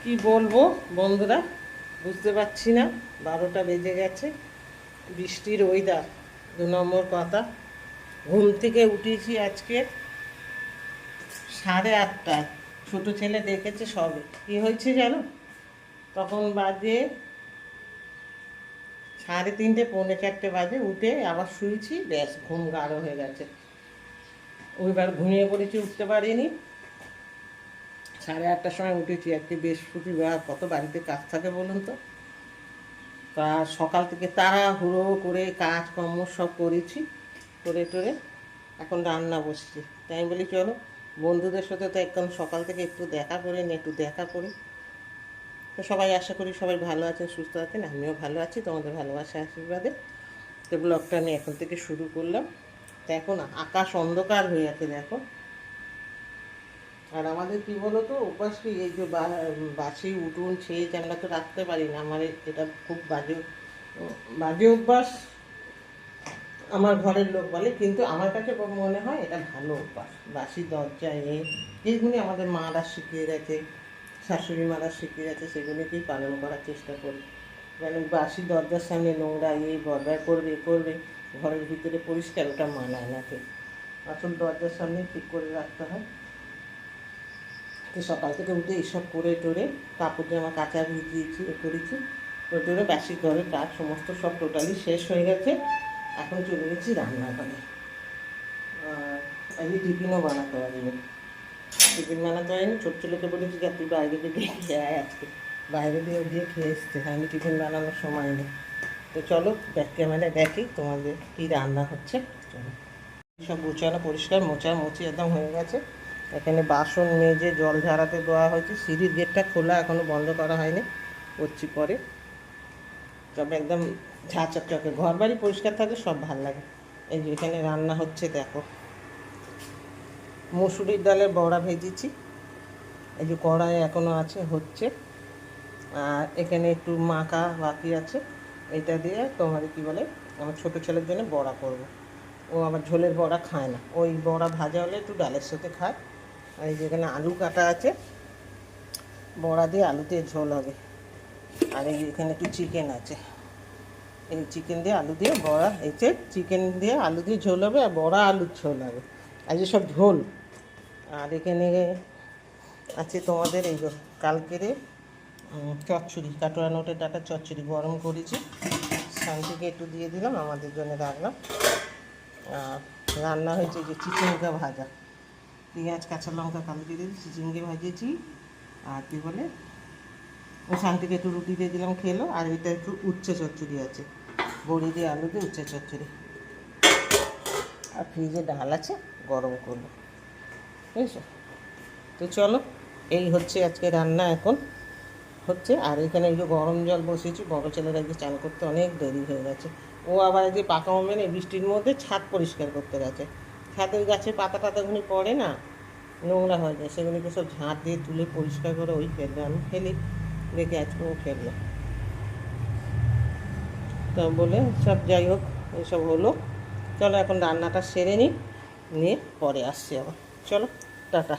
কি বলবো বন্ধুরা, বুঝতে পারছি না। 12টা বেজে গেছে, বৃষ্টির ওয়েদার। 2 নম্বর কথা, ঘুম থেকে উঠেছি আজকে 8:30টায়। ছোটো ছেলে দেখেছে সবে। কি হয়েছে জানো? তখন বাজে 3:30, 3:45 বাজে। উঠে আবার শুয়েছি, ব্যাস ঘুম গাঢ় হয়ে গেছে। ওইবার ঘুমিয়ে পড়েছি, উঠতে পারিনি। 8:30টার সময় উঠেছি। আজকে বৃহস্পতিবার, কত বাড়িতে কাজ থাকে বলুন তো। তা সকাল থেকে তাড়াহুড়ো করে কাজকর্ম সব করেছি, করে টোরে এখন রান্না বসছি। তাই আমি বলি চলো বন্ধুদের সাথে তো একদম সকাল থেকে একটু দেখা করে নি, একটু দেখা করি। তো সবাই আশা করি সবাই ভালো আছেন, সুস্থ আছেন। আমিও ভালো আছি তোমাদের ভালোবাসা আশীর্বাদে। তো ব্লগটা আমি এখন থেকে শুরু করলাম। তো এখন আকাশ অন্ধকার হয়ে আছে দেখো। আর আমাদের কী বলো তো, অভ্যাস কি, এই যে বাসি উঠুন ছেঁচ আমরা তো রাখতে পারি না। আমার এটা খুব বাজে বাজে অভ্যাস, আমার ঘরের লোক বলে। কিন্তু আমার কাছে মনে হয় এটা ভালো অভ্যাস। বাসি দরজায় যেগুলি আমাদের মারা শিখিয়ে গেছে, শাশুড়ি মারা শিখিয়ে গেছে, সেগুলিকেই পালন করার চেষ্টা করি। যেন বাসি দরজার সামনে নোংরা বরবার করবে করবে, ঘরের ভিতরে পরিষ্কার, ওটা মানায় না ঠিক। আসল দরজার সামনে ঠিক করে রাখতে হয়। তো সকাল থেকে উঠে এইসব করে টোরে কাপড় জামা কাচা ভিজিয়েছি, করেছি। করে টোরে বাসি ঘরের কাজ সমস্ত সব টোটালি শেষ হয়ে গেছে। এখন চলে গেছি রান্নাঘরে। আজকে টিফিনও বানাতে পারিনি। টিফিন বানাতে পারিনি, ছোট ছেলেকে বলেছি যে তুই বাইরে দিয়ে খেয়ে আয় আজকে। বাইরে দিয়ে গিয়ে খেয়ে এসছে, আমি টিফিন বানানোর সময় নেই। তো চলো ব্যাক ক্যামেরায় দেখি তোমাদের কী রান্না হচ্ছে। চলো, সব গোছানো পরিষ্কার মোছামুছি একদম হয়ে গেছে। এখানে বাসন মেজে জল ঝাড়াতে দেওয়া হয়েছে। সিঁড়ির গেটটা খোলা, এখনও বন্ধ করা হয়নি, করছি পরে। তবে একদম ঝাঁচকচকে ঘর বাড়ি পরিষ্কার থাকলে সব ভালো লাগে। এই যে এখানে রান্না হচ্ছে দেখো, মুসুরির ডালের বড়া ভেজেছি। এই যে কড়াই এখনও আছে, হচ্ছে। আর এখানে একটু মাখা বাকি আছে। এটা দিয়ে তোমার কি বলে, আমার ছোটো ছেলের জন্য বড়া করব। ও আবার ঝোলের বড়া খায় না, ওই বড়া ভাজা হলে একটু ডালের সাথে খায়। আর এই যে এখানে আলু কাটা আছে, বড়া দিয়ে আলু দিয়ে ঝোল হবে। আর এই এখানে একটু চিকেন আছে, এই চিকেন দিয়ে আলু দিয়ে বড়া, এই যে চিকেন দিয়ে আলু দিয়ে ঝোল হবে, আর বড়া আলুর ঝোল হবে। আর যে সব ঝোল। আর এখানে আছে তোমাদের এই কালকের চচ্চড়ি, কাটোয়া নোটের ডাটা চচ্চড়ি গরম করেছি, শান্তিকে একটু দিয়ে দিলাম, আমাদের জন্য রাখলাম। আর রান্না হয়েছে যে চিচিঙ্গা ভাজা, পেঁয়াজ কাঁচা লঙ্কা কালকে দিয়ে চিচিঙ্গে ভাজেছি। আর কী বলে, ও শান্তিকে একটু রুটি দিয়ে দিলাম, খেলো। আর এটা একটু উচ্ছে চচ্চড়ি আছে, বড়ি দিয়ে আলু দিয়ে উচ্ছে চচ্চড়ি। আর ফ্রিজে ডাল আছে, গরম করবো, বুঝেছো। তো চলো, এই হচ্ছে আজকে রান্না এখন হচ্ছে। আর এখানে এই যে গরম জল বসিয়েছি, বড় ছেলের আজকে চান করতে অনেক দেরি হয়ে গেছে। ও আবার আজকে পাকা মেনে বৃষ্টির মধ্যে ছাদ পরিষ্কার করতে গেছে। ছাদের গাছে পাতা টাতাগুলি পড়ে না, নোংরা হয়ে যায়, সেগুলিকে সব ঝাঁট দিয়ে তুলে পরিষ্কার করে ওই ফেলবে। আমি ফেলি, দেখে আজকে ও ফেললো। তা বলে সব যাই হোক, এসব হলো। চলো এখন রান্নাটা সেরে নিই, নিয়ে পরে আসছি আবার। চলো, টাটা।